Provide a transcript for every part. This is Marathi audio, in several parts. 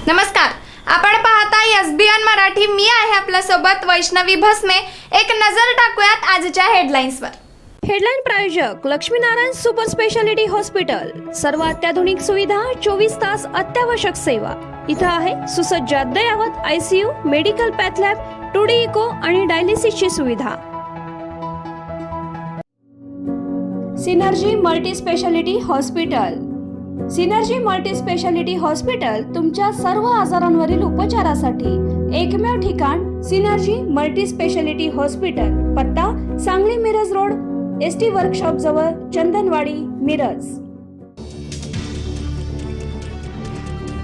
नमस्कार, आपण पाहताय एसबीएन मराठी. मी आहे आपल्या सोबत वैष्णवी भस्मे. एक नजर टाकूयात आजच्या हेडलाईन्सवर. हेडलाईन प्रायोजक लक्ष्मीनारायण सुपर स्पेशालिटी हॉस्पिटल. सर्व अत्याधुनिक सुविधा, 24 तास अत्यावश्यक सेवा. इथं आहे सुसज्ज अद्ययावत ICU, medical path lab, 2D echo आणि डायलिसिसची सुविधा. Synergy multi speciality hospital. Synergy multi speciality hospital तुमच्या सर्व आजारांवरील उपचारासाठी एकमेव ठिकाण. Synergy multi speciality hospital. पत्ता Sangli Miraj road, ST workshop जवळ, चंदनवाडी, मिरज.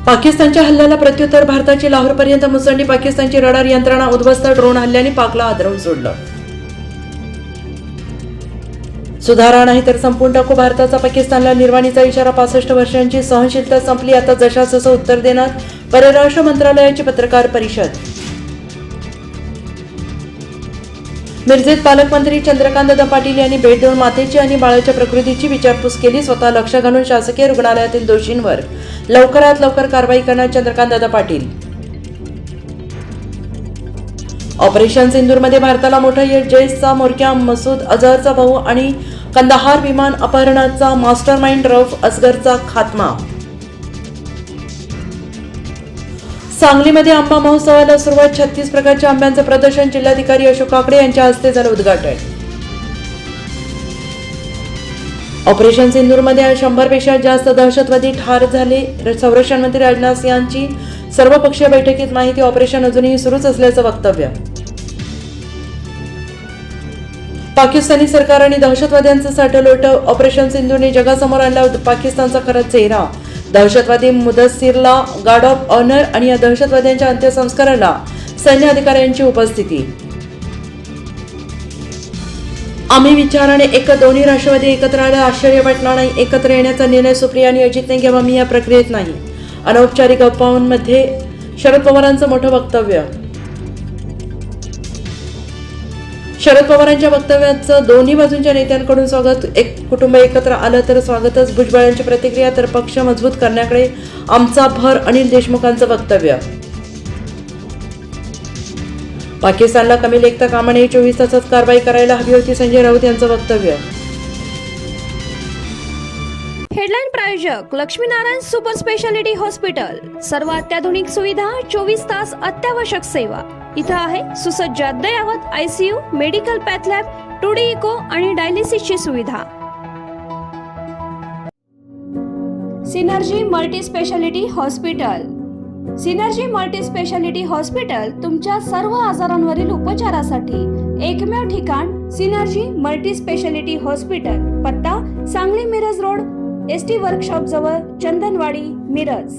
पाकिस्तानच्या हल्ल्याला प्रत्युत्तर भारताची लाहोरपर्यंत मुसंडी. पाकिस्तानची रडार यंत्रणा उद्ध्वस्त. ड्रोन हल्ल्याने पाकला हादरवून सोडलं. सुधारणा नाही तर संपूर्ण टाकू भारताचा पाकिस्तानला निर्वाणीचा इशारा. 65 वर्षांची सहनशीलता संपली, आता जशास तसं उत्तर देणार. परराष्ट्र मंत्रालयाची पत्रकार परिषद. मिरजेत पालकमंत्री चंद्रकांतदादा पाटील यांनी भेट देऊन मातेची आणि बाळाच्या प्रकृतीची विचारपूस केली. स्वतः लक्ष घालून शासकीय रुग्णालयातील दोषींवर लवकरात लवकर कारवाई करणार चंद्रकांतदादा पाटील. ऑपरेशन सिंदूरमध्ये भारताला मोठा यश. जैशचा म्होरक्या मसूद अझहरचा भाऊ आणि कंदाहार विमान अपहरणाचा मास्टरमाइंड रऊफ असगरचा खात्मा. सांगलीमध्ये आंबा महोत्सवाला सुरुवात. 36 प्रकारच्या आंब्यांचं प्रदर्शन. जिल्हाधिकारी अशोक काकडे यांच्या हस्ते झालं उद्घाटन. ऑपरेशन सिंदूरमध्ये 100 पेक्षा जास्त दहशतवादी ठार झाले. संरक्षण मंत्री राजनाथ सिंहांची सर्वपक्षीय बैठकीत माहिती. ऑपरेशन अजूनही सुरूच असल्याचं वक्तव्य. पाकिस्तानी सरकार आणि दहशतवाद्यांचं साठलोट. ऑपरेशन सिंधूने जगासमोर आणला पाकिस्तानचा खरा चेहरा. दहशतवादी मुदस्सीरला गार्ड ऑफ ऑनर आणि या दहशतवाद्यांच्या अंत्यसंस्काराला सैन्य अधिकाऱ्यांची उपस्थिती. आम्ही विचाराने एक. दोन्ही राष्ट्रवादी एकत्र आले, आश्चर्य वाटणार नाही. एकत्र येण्याचा निर्णय सुप्रिया आणि अजितने घ्यावा. मी या प्रक्रियेत नाही. अनौपचारिक गप्पांमध्ये शरद पवारांचं मोठं वक्तव्य. शरद पवारांच्या वक्तव्याचं दोन्ही बाजूंच्या नेत्यांकडून स्वागत. एक कुटुंब एकत्र आलं तर स्वागतच. भुजबळांची प्रतिक्रिया तर पक्ष मजबूत करण्याकडे आमचा भर. अनिल देशमुखांचं वक्तव्य. पाकिस्तानला कमी लेखता कामा नये, 24 तासात कारवाई करायला हवी होती. संजय राऊत यांचं वक्तव्य. हेडलाईन प्रायोजक लक्ष्मीनारायण सुपर स्पेशालिटी हॉस्पिटल. सर्व अत्याधुनिक सुविधा, 24 तास अत्यावश्यक सेवा. इथं आहे सुसज्ज अद्ययावत ICU, medical path lab, 2D echo आणि डायलिसिसची सुविधा. Synergy multi speciality hospital. Synergy multi speciality hospital तुमच्या सर्व आजारांवरील उपचारासाठी एकमेव ठिकाण. Synergy multi speciality hospital. पत्ता Sangli Miraj road, ST workshop जवळ, चंदनवाडी, मिरज.